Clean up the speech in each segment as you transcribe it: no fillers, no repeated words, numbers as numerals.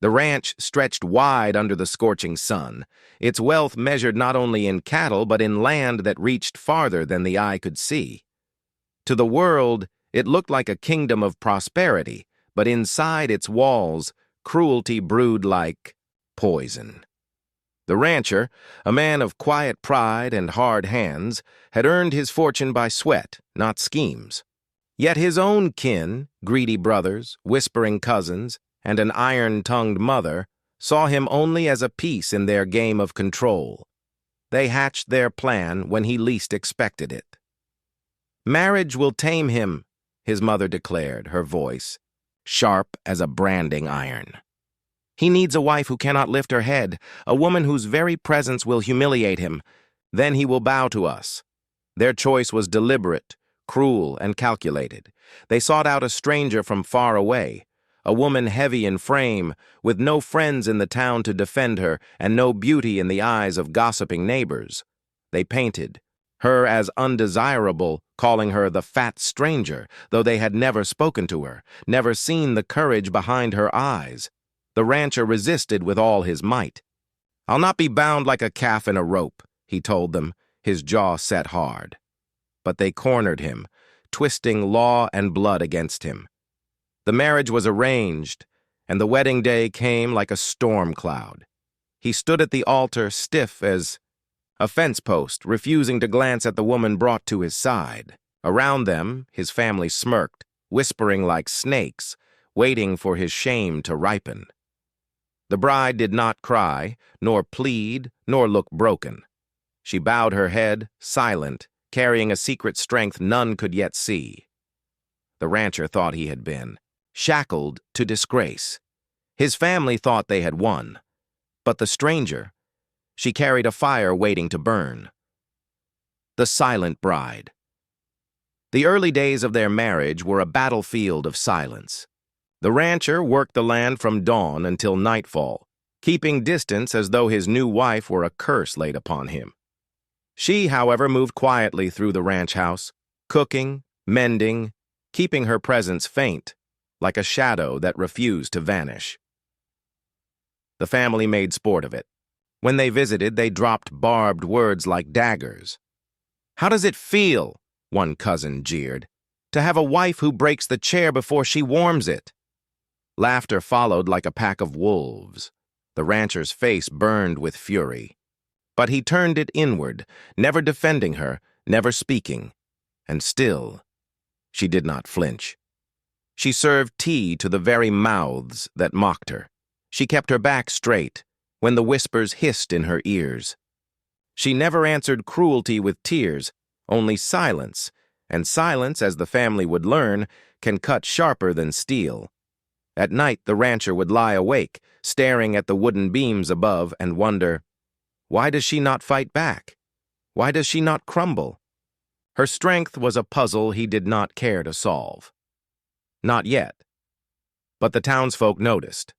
The ranch stretched wide under the scorching sun, its wealth measured not only in cattle but in land that reached farther than the eye could see. To the world, it looked like a kingdom of prosperity, but inside its walls, cruelty brewed like poison. The rancher, a man of quiet pride and hard hands, had earned his fortune by sweat, not schemes. Yet his own kin, greedy brothers, whispering cousins, and an iron-tongued mother, saw him only as a piece in their game of control. They hatched their plan when he least expected it. "Marriage will tame him," his mother declared, her voice sharp as a branding iron. "He needs a wife who cannot lift her head, a woman whose very presence will humiliate him. Then he will bow to us." Their choice was deliberate, cruel, and calculated. They sought out a stranger from far away, a woman heavy in frame, with no friends in the town to defend her and no beauty in the eyes of gossiping neighbors. They painted her as undesirable, calling her the fat stranger, though they had never spoken to her, never seen the courage behind her eyes. The rancher resisted with all his might. "I'll not be bound like a calf in a rope," he told them, his jaw set hard. But they cornered him, twisting law and blood against him. The marriage was arranged, and the wedding day came like a storm cloud. He stood at the altar stiff as a fence post, refusing to glance at the woman brought to his side. Around them, his family smirked, whispering like snakes, waiting for his shame to ripen. The bride did not cry, nor plead, nor look broken. She bowed her head, silent, carrying a secret strength none could yet see. The rancher thought he had been shackled to disgrace. His family thought they had won. But the stranger, she carried a fire waiting to burn. The silent bride. The early days of their marriage were a battlefield of silence. The rancher worked the land from dawn until nightfall, keeping distance as though his new wife were a curse laid upon him. She, however, moved quietly through the ranch house, cooking, mending, keeping her presence faint, like a shadow that refused to vanish. The family made sport of it. When they visited, they dropped barbed words like daggers. "How does it feel," one cousin jeered, "to have a wife who breaks the chair before she warms it?" Laughter followed like a pack of wolves. The rancher's face burned with fury. But he turned it inward, never defending her, never speaking. And still, she did not flinch. She served tea to the very mouths that mocked her. She kept her back straight when the whispers hissed in her ears. She never answered cruelty with tears, only silence, and silence, as the family would learn, can cut sharper than steel. At night, the rancher would lie awake, staring at the wooden beams above, and wonder, why does she not fight back? Why does she not crumble? Her strength was a puzzle he did not care to solve. Not yet. But the townsfolk noticed.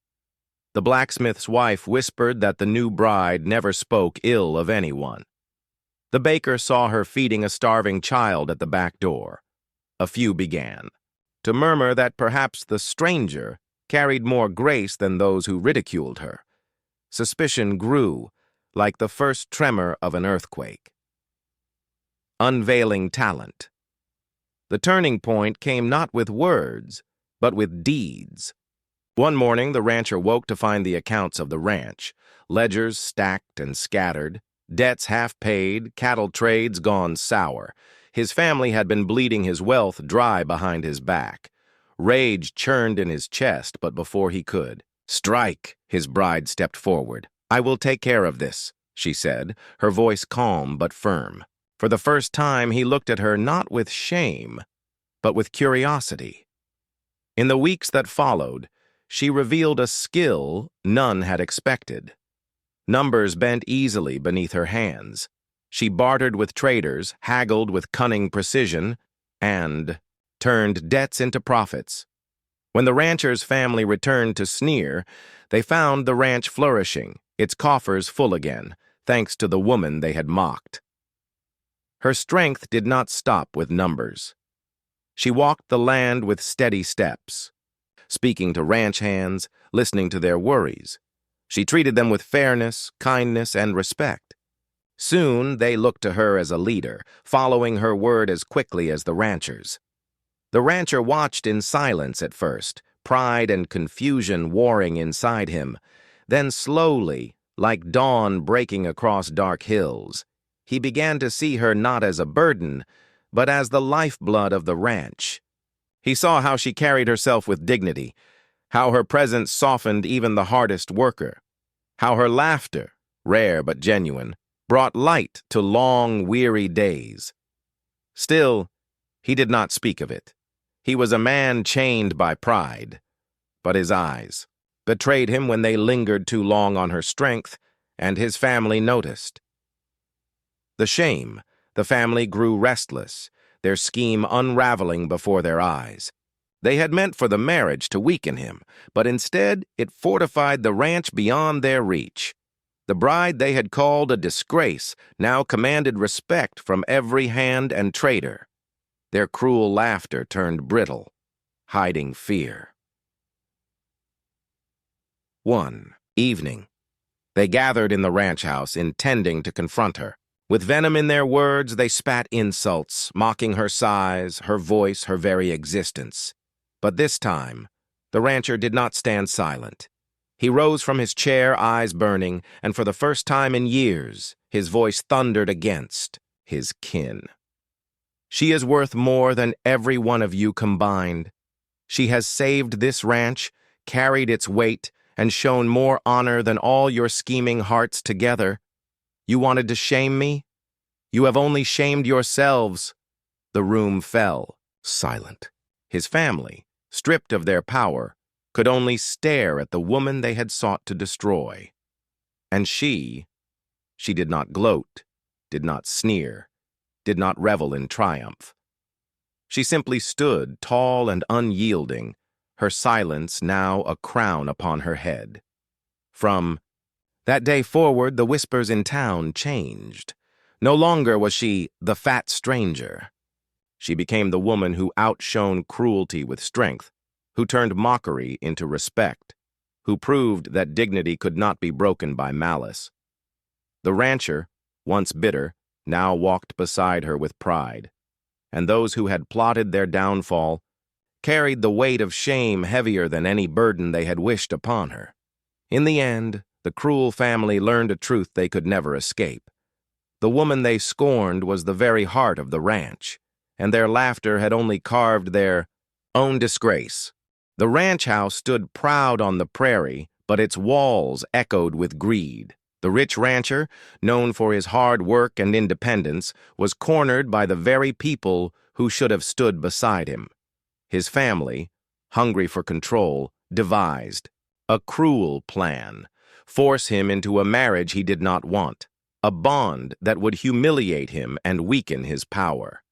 The blacksmith's wife whispered that the new bride never spoke ill of anyone. The baker saw her feeding a starving child at the back door. A few began to murmur that perhaps the stranger carried more grace than those who ridiculed her. Suspicion grew, like the first tremor of an earthquake. Unveiling talent. The turning point came not with words, but with deeds. One morning, the rancher woke to find the accounts of the ranch, ledgers stacked and scattered, debts half paid, cattle trades gone sour. His family had been bleeding his wealth dry behind his back. Rage churned in his chest, but before he could strike, his bride stepped forward. "I will take care of this," she said, her voice calm but firm. For the first time, he looked at her not with shame, but with curiosity. In the weeks that followed, she revealed a skill none had expected. Numbers bent easily beneath her hands. She bartered with traders, haggled with cunning precision, and turned debts into profits. When the rancher's family returned to sneer, they found the ranch flourishing, its coffers full again, thanks to the woman they had mocked. Her strength did not stop with numbers. She walked the land with steady steps. speaking to ranch hands, listening to their worries. She treated them with fairness, kindness, and respect. Soon, they looked to her as a leader, following her word as quickly as the ranchers. The rancher watched in silence at first, pride and confusion warring inside him. Then slowly, like dawn breaking across dark hills, he began to see her not as a burden, but as the lifeblood of the ranch. He saw how she carried herself with dignity, how her presence softened even the hardest worker, how her laughter, rare but genuine, brought light to long, weary days. Still, he did not speak of it. He was a man chained by pride, but his eyes betrayed him when they lingered too long on her strength, and his family noticed. The family grew restless, their scheme unraveling before their eyes. They had meant for the marriage to weaken him, but instead it fortified the ranch beyond their reach. The bride they had called a disgrace now commanded respect from every hand and trader. Their cruel laughter turned brittle, hiding fear. 1. Evening. They gathered in the ranch house, intending to confront her. With venom in their words, they spat insults, mocking her size, her voice, her very existence. But this time, the rancher did not stand silent. He rose from his chair, eyes burning, and for the first time in years, his voice thundered against his kin. She is worth more than every one of you combined. She has saved this ranch, carried its weight, and shown more honor than all your scheming hearts together. You wanted to shame me? You have only shamed yourselves. The room fell, silent. His family, stripped of their power, could only stare at the woman they had sought to destroy. And she did not gloat, did not sneer, did not revel in triumph. She simply stood, tall and unyielding, her silence now a crown upon her head. From that day forward, the whispers in town changed. No longer was she the fat stranger. She became the woman who outshone cruelty with strength, who turned mockery into respect, who proved that dignity could not be broken by malice. The rancher, once bitter, now walked beside her with pride, and those who had plotted their downfall carried the weight of shame heavier than any burden they had wished upon her. In the end, the cruel family learned a truth they could never escape. The woman they scorned was the very heart of the ranch, and their laughter had only carved their own disgrace. The ranch house stood proud on the prairie, but its walls echoed with greed. The rich rancher, known for his hard work and independence, was cornered by the very people who should have stood beside him. His family, hungry for control, devised a cruel plan, force him into a marriage he did not want, a bond that would humiliate him and weaken his power.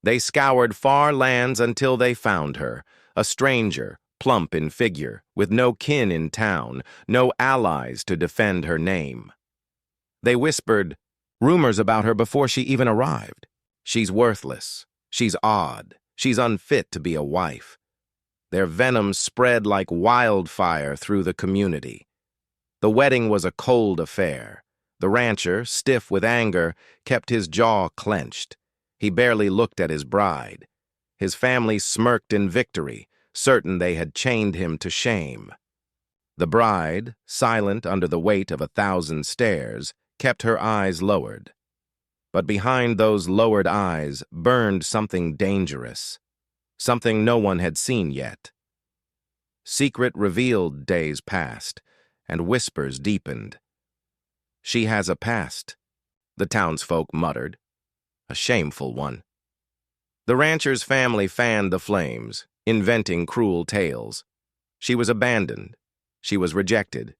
They scoured far lands until they found her, a stranger, plump in figure, with no kin in town, no allies to defend her name. They whispered rumors about her before she even arrived. She's worthless. She's odd. She's unfit to be a wife. Their venom spread like wildfire through the community. The wedding was a cold affair. The rancher, stiff with anger, kept his jaw clenched. He barely looked at his bride. His family smirked in victory, certain they had chained him to shame. The bride, silent under the weight of 1,000 stares, kept her eyes lowered. But behind those lowered eyes burned something dangerous, something no one had seen yet. Secret revealed days passed, and whispers deepened. She has a past, the townsfolk muttered, a shameful one. The rancher's family fanned the flames, inventing cruel tales. She was abandoned. She was rejected.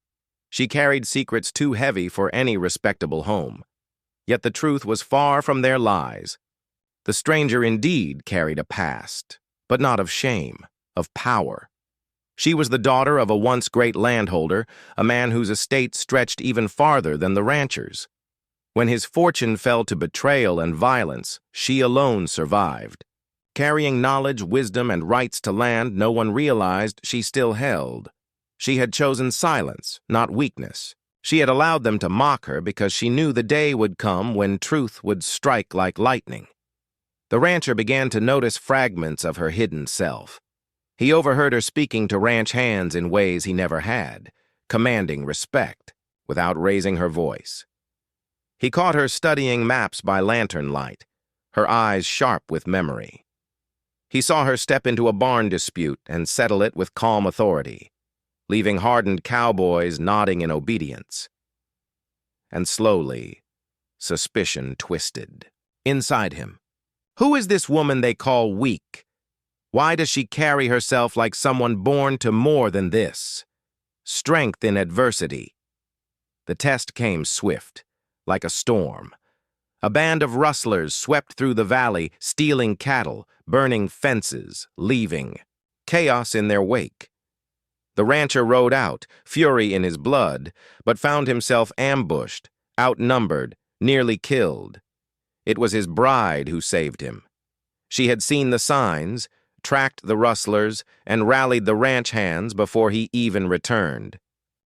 She carried secrets too heavy for any respectable home. Yet the truth was far from their lies. The stranger indeed carried a past, but not of shame, of power. She was the daughter of a once great landholder, a man whose estate stretched even farther than the rancher's. When his fortune fell to betrayal and violence, she alone survived. carrying knowledge, wisdom, and rights to land no one realized she still held. She had chosen silence, not weakness. She had allowed them to mock her because she knew the day would come when truth would strike like lightning. The rancher began to notice fragments of her hidden self. He overheard her speaking to ranch hands in ways he never had, commanding respect, without raising her voice. He caught her studying maps by lantern light, her eyes sharp with memory. He saw her step into a barn dispute and settle it with calm authority, leaving hardened cowboys nodding in obedience. And slowly, suspicion twisted. Inside him, who is this woman they call weak? Why does she carry herself like someone born to more than this? Strength in adversity. The test came swift, like a storm. A band of rustlers swept through the valley, stealing cattle, burning fences, leaving chaos in their wake. The rancher rode out, fury in his blood, but found himself ambushed, outnumbered, nearly killed. It was his bride who saved him. She had seen the signs, tracked the rustlers, and rallied the ranch hands before he even returned.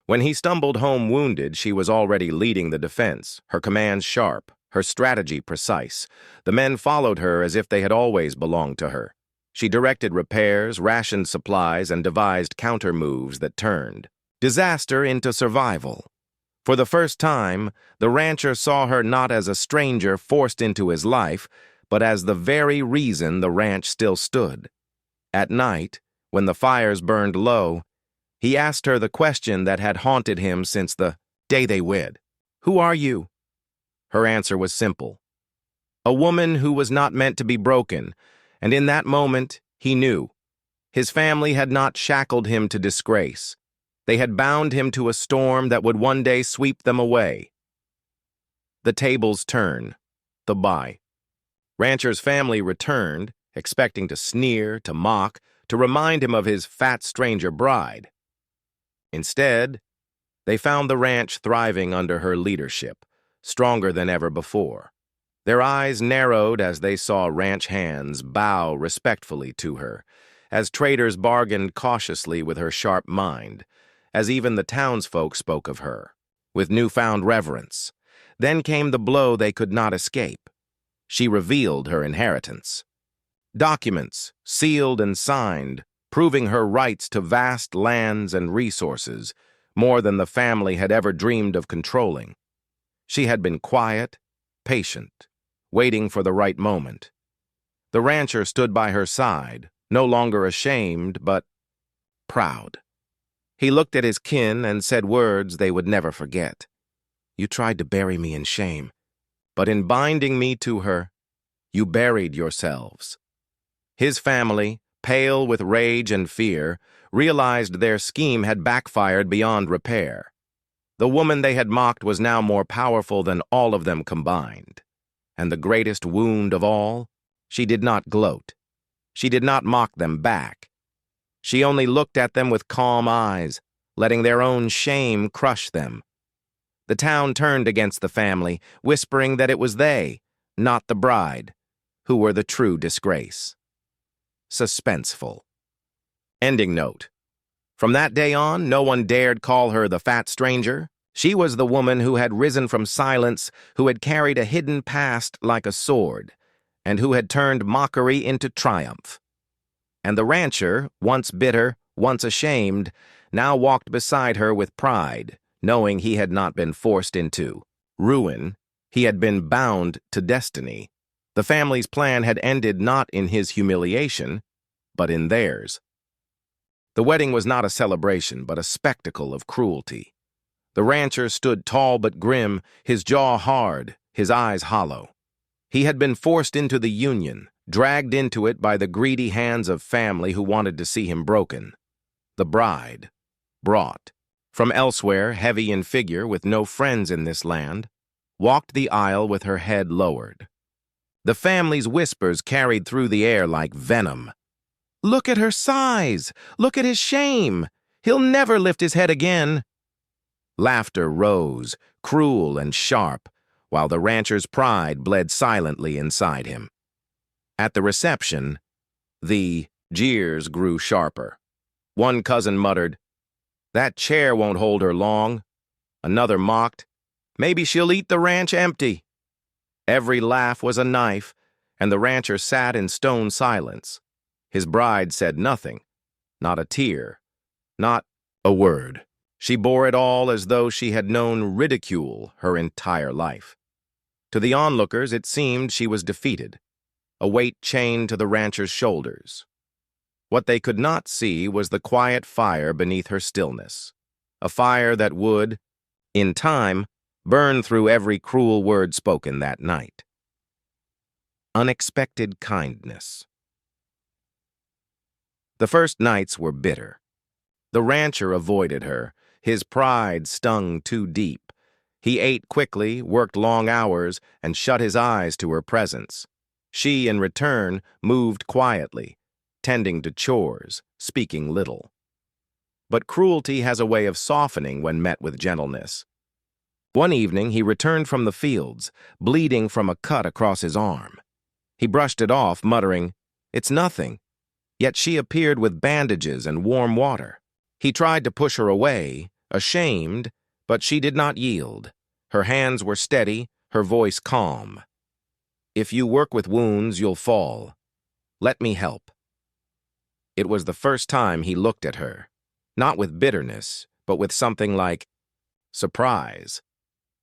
When he stumbled home wounded, she was already leading the defense, her commands sharp, her strategy precise. The men followed her as if they had always belonged to her. She directed repairs, rationed supplies, and devised counter-moves that turned disaster into survival. For the first time, the rancher saw her not as a stranger forced into his life, but as the very reason the ranch still stood. At night, when the fires burned low, he asked her the question that had haunted him since the day they wed. "Who are you?" Her answer was simple. A woman who was not meant to be broken, and in that moment, he knew. His family had not shackled him to disgrace. They had bound him to a storm that would one day sweep them away. The tables turn. The bye. Rancher's family returned, expecting to sneer, to mock, to remind him of his fat stranger bride. Instead, they found the ranch thriving under her leadership, stronger than ever before. Their eyes narrowed as they saw ranch hands bow respectfully to her, as traders bargained cautiously with her sharp mind, as even the townsfolk spoke of her, with newfound reverence. Then came the blow they could not escape. She revealed her inheritance. Documents, sealed and signed, proving her rights to vast lands and resources, more than the family had ever dreamed of controlling. She had been quiet, patient, waiting for the right moment. The rancher stood by her side, no longer ashamed, but proud. He looked at his kin and said words they would never forget. "You tried to bury me in shame, but in binding me to her, you buried yourselves." His family, pale with rage and fear, realized their scheme had backfired beyond repair. The woman they had mocked was now more powerful than all of them combined. And the greatest wound of all, she did not gloat. She did not mock them back. She only looked at them with calm eyes, letting their own shame crush them. The town turned against the family, whispering that it was they, not the bride, who were the true disgrace. Suspenseful. Ending note. From that day on, no one dared call her the fat stranger. She was the woman who had risen from silence, who had carried a hidden past like a sword, and who had turned mockery into triumph. And the rancher, once bitter, once ashamed, now walked beside her with pride, knowing he had not been forced into ruin. He had been bound to destiny. The family's plan had ended not in his humiliation, but in theirs. The wedding was not a celebration, but a spectacle of cruelty. The rancher stood tall but grim, his jaw hard, his eyes hollow. He had been forced into the union, dragged into it by the greedy hands of family who wanted to see him broken. The bride, brought from elsewhere, heavy in figure, with no friends in this land, walked the aisle with her head lowered. The family's whispers carried through the air like venom. "Look at her size! Look at his shame! He'll never lift his head again!" Laughter rose, cruel and sharp, while the rancher's pride bled silently inside him. At the reception, The jeers grew sharper. One cousin muttered, "That chair won't hold her long." Another mocked, "Maybe she'll eat the ranch empty." Every laugh was a knife, and the rancher sat in stone silence. His bride said nothing, not a tear, not a word. She bore it all as though she had known ridicule her entire life. To the onlookers, it seemed she was defeated, a weight chained to the rancher's shoulders. What they could not see was the quiet fire beneath her stillness, a fire that would, in time, burn through every cruel word spoken that night. Unexpected kindness. The first nights were bitter. The rancher avoided her, his pride stung too deep. He ate quickly, worked long hours, and shut his eyes to her presence. She, in return, moved quietly, tending to chores, speaking little. But cruelty has a way of softening when met with gentleness. One evening, he returned from the fields, bleeding from a cut across his arm. He brushed it off, muttering, "It's nothing." Yet she appeared with bandages and warm water. He tried to push her away, ashamed, but she did not yield. Her hands were steady, her voice calm. "If you work with wounds, you'll fall. Let me help." It was the first time he looked at her, not with bitterness, but with something like surprise.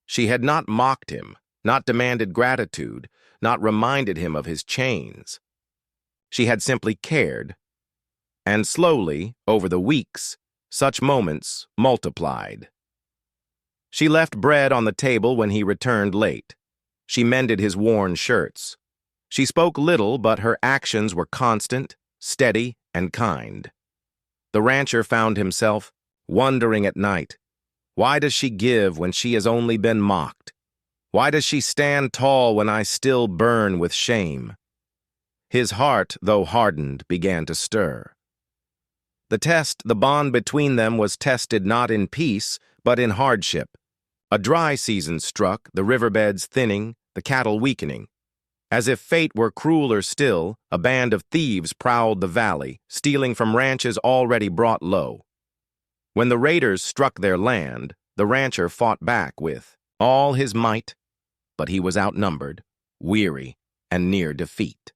She had not mocked him, not demanded gratitude, not reminded him of his chains. She had simply cared. And slowly, over the weeks, such moments multiplied. She left bread on the table when he returned late. She mended his worn shirts. She spoke little, but her actions were constant, steady, and kind. The rancher found himself wondering at night, why does she give when she has only been mocked? Why does she stand tall when I still burn with shame? His heart, though hardened, began to stir. The bond between them was tested not in peace, but in hardship. A dry season struck, the riverbeds thinning, the cattle weakening. As if fate were crueler still, a band of thieves prowled the valley, stealing from ranches already brought low. When the raiders struck their land, the rancher fought back with all his might, but he was outnumbered, weary, and near defeat.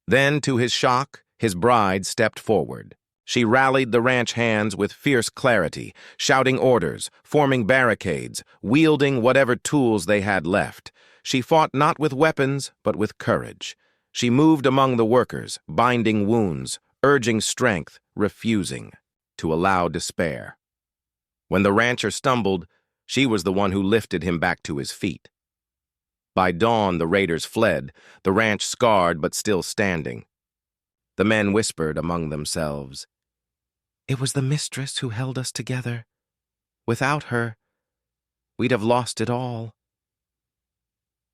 Then, to his shock, his bride stepped forward. She rallied the ranch hands with fierce clarity, shouting orders, forming barricades, wielding whatever tools they had left. She fought not with weapons, but with courage. She moved among the workers, binding wounds, urging strength, refusing to allow despair. When the rancher stumbled, she was the one who lifted him back to his feet. By dawn, the raiders fled, the ranch scarred but still standing. The men whispered among themselves, "It was the mistress who held us together. Without her, we'd have lost it all."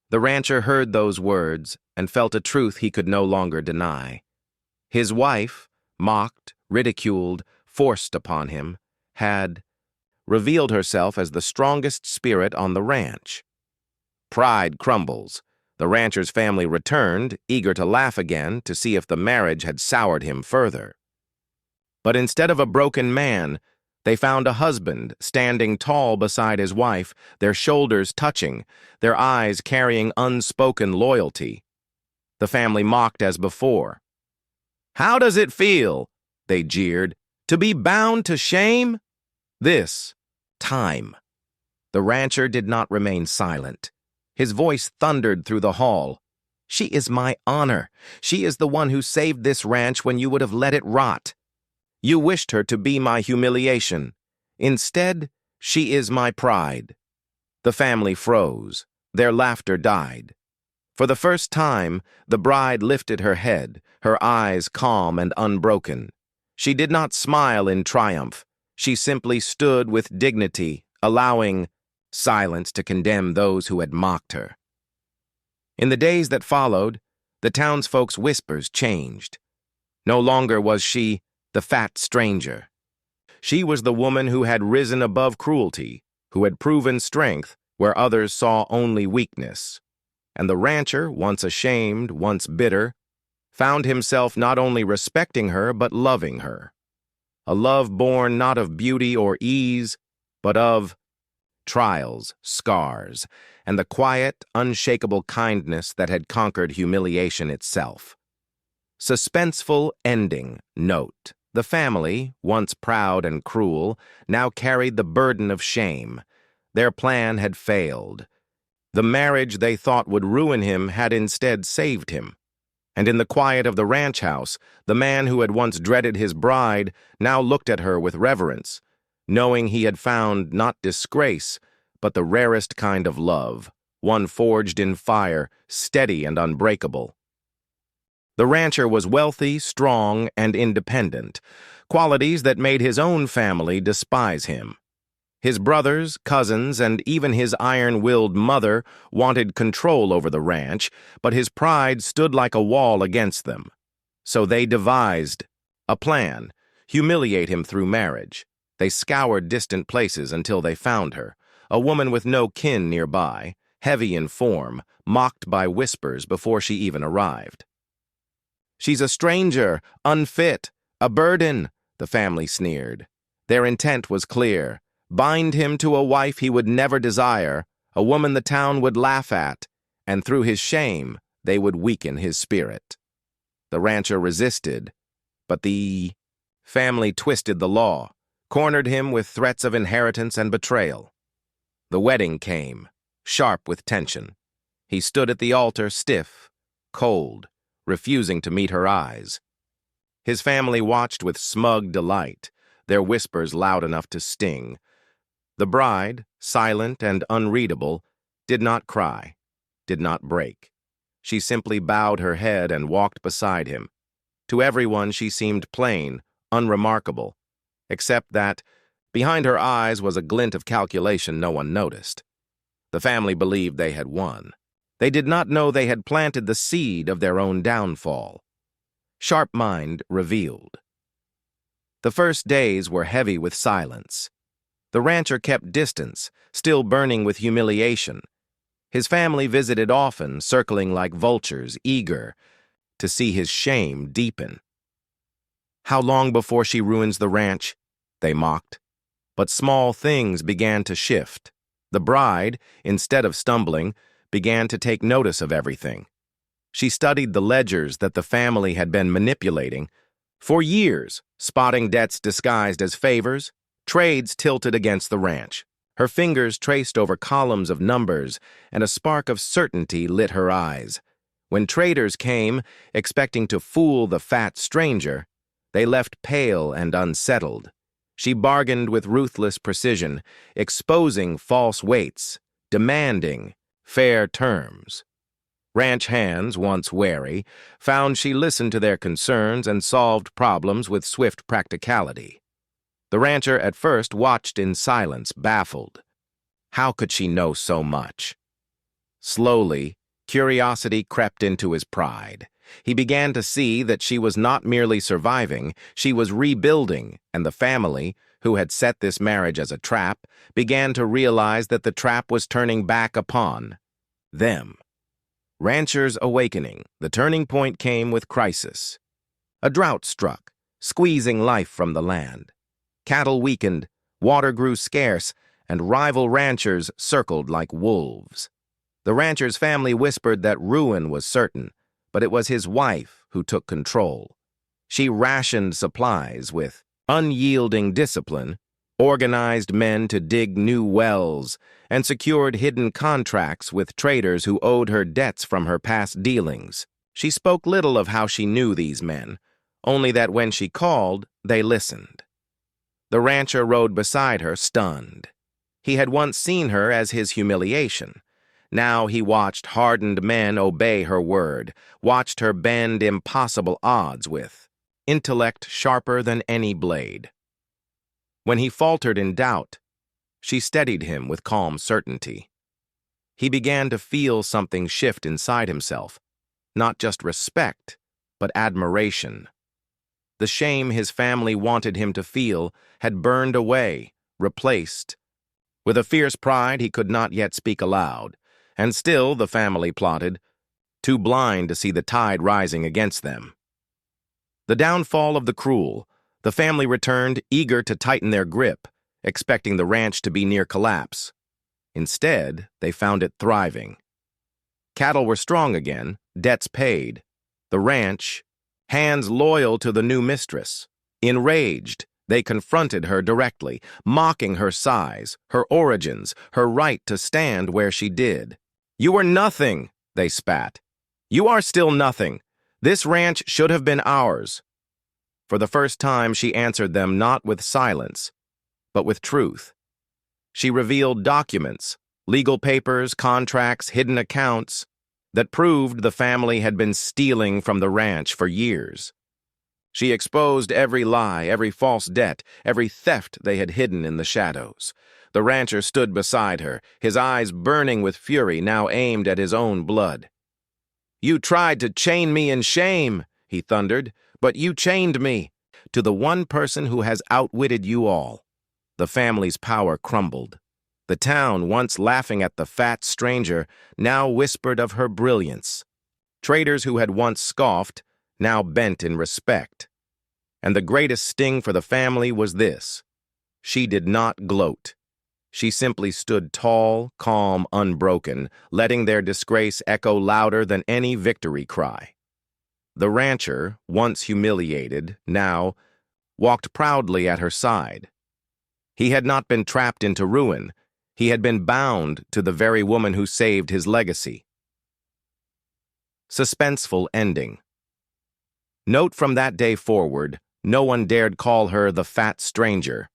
The rancher heard those words and felt a truth he could no longer deny. His wife, mocked, ridiculed, forced upon him, had revealed herself as the strongest spirit on the ranch. Pride crumbles. The rancher's family returned, eager to laugh again, to see if the marriage had soured him further. But instead of a broken man, they found a husband standing tall beside his wife, their shoulders touching, their eyes carrying unspoken loyalty. The family mocked as before. "How does it feel," they jeered, "to be bound to shame?" This time. The rancher did not remain silent. His voice thundered through the hall. "She is my honor. She is the one who saved this ranch when you would have let it rot. You wished her to be my humiliation. Instead, she is my pride." The family froze. Their laughter died. For the first time, the bride lifted her head, her eyes calm and unbroken. She did not smile in triumph. She simply stood with dignity, allowing silence to condemn those who had mocked her. In the days that followed, the townsfolk's whispers changed. No longer was she the fat stranger. She was the woman who had risen above cruelty, who had proven strength where others saw only weakness. And the rancher, once ashamed, once bitter, found himself not only respecting her but loving her. A love born not of beauty or ease, but of trials, scars, and the quiet, unshakable kindness that had conquered humiliation itself. Suspenseful ending. Note: the family, once proud and cruel, now carried the burden of shame. Their plan had failed. The marriage they thought would ruin him had instead saved him. And in the quiet of the ranch house, the man who had once dreaded his bride now looked at her with reverence, knowing he had found not disgrace, but the rarest kind of love, one forged in fire, steady and unbreakable. The rancher was wealthy, strong, and independent, qualities that made his own family despise him. His brothers, cousins, and even his iron-willed mother wanted control over the ranch, but his pride stood like a wall against them. So they devised a plan: humiliate him through marriage. They scoured distant places until they found her, a woman with no kin nearby, heavy in form, mocked by whispers before she even arrived. "She's a stranger, unfit, a burden," the family sneered. Their intent was clear: bind him to a wife he would never desire, a woman the town would laugh at, and through his shame they would weaken his spirit. The rancher resisted, but the family twisted the law, cornered him with threats of inheritance and betrayal. The wedding came, sharp with tension. He stood at the altar, stiff, cold, refusing to meet her eyes. His family watched with smug delight, their whispers loud enough to sting. The bride, silent and unreadable, did not cry, did not break. She simply bowed her head and walked beside him. To everyone she seemed plain, unremarkable, except that behind her eyes was a glint of calculation no one noticed. The family believed they had won. They did not know they had planted the seed of their own downfall. Sharp mind revealed. The first days were heavy with silence. The rancher kept distance, still burning with humiliation. His family visited often, circling like vultures, eager to see his shame deepen. "How long before she ruins the ranch?" they mocked. But small things began to shift. The bride, instead of stumbling, began to take notice of everything. She studied the ledgers that the family had been manipulating for years, spotting debts disguised as favors, trades tilted against the ranch. Her fingers traced over columns of numbers, and a spark of certainty lit her eyes. When traders came, expecting to fool the fat stranger, they left pale and unsettled. She bargained with ruthless precision, exposing false weights, demanding fair terms. Ranch hands, once wary, found she listened to their concerns and solved problems with swift practicality. The rancher at first watched in silence, baffled. How could she know so much? Slowly, curiosity crept into his pride. He began to see that she was not merely surviving, she was rebuilding, and the family, who had set this marriage as a trap, began to realize that the trap was turning back upon them. Rancher's awakening. The turning point came with crisis. A drought struck, squeezing life from the land. Cattle weakened, water grew scarce, and rival ranchers circled like wolves. The rancher's family whispered that ruin was certain, but it was his wife who took control. She rationed supplies with unyielding discipline, organized men to dig new wells, and secured hidden contracts with traders who owed her debts from her past dealings. She spoke little of how she knew these men, only that when she called, they listened. The rancher rode beside her, stunned. He had once seen her as his humiliation. Now he watched hardened men obey her word, watched her bend impossible odds with intellect sharper than any blade. When he faltered in doubt, she steadied him with calm certainty. He began to feel something shift inside himself, not just respect, but admiration. The shame his family wanted him to feel had burned away, replaced with a fierce pride he could not yet speak aloud. And still, the family plotted, too blind to see the tide rising against them. The downfall of the cruel, the family returned, eager to tighten their grip, expecting the ranch to be near collapse. Instead, they found it thriving. Cattle were strong again, debts paid. The ranch, hands loyal to the new mistress. Enraged, they confronted her directly, mocking her size, her origins, her right to stand where she did. "You are nothing," they spat. "You are still nothing. This ranch should have been ours." For the first time, she answered them not with silence, but with truth. She revealed documents, legal papers, contracts, hidden accounts that proved the family had been stealing from the ranch for years. She exposed every lie, every false debt, every theft they had hidden in the shadows. The rancher stood beside her, his eyes burning with fury, now aimed at his own blood. "You tried to chain me in shame," he thundered, "but you chained me to the one person who has outwitted you all." The family's power crumbled. The town, once laughing at the fat stranger, now whispered of her brilliance. Traders who had once scoffed now bent in respect. And the greatest sting for the family was this: she did not gloat. She simply stood tall, calm, unbroken, letting their disgrace echo louder than any victory cry. The rancher, once humiliated, now walked proudly at her side. He had not been trapped into ruin. He had been bound to the very woman who saved his legacy. Suspenseful ending. Note from that day forward, no one dared call her the fat stranger.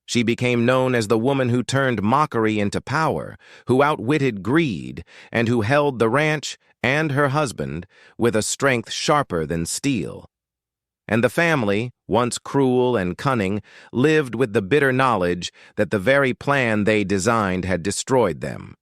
She became known as the woman who turned mockery into power, who outwitted greed, and who held the ranch and her husband with a strength sharper than steel. And the family, once cruel and cunning, lived with the bitter knowledge that the very plan they designed had destroyed them.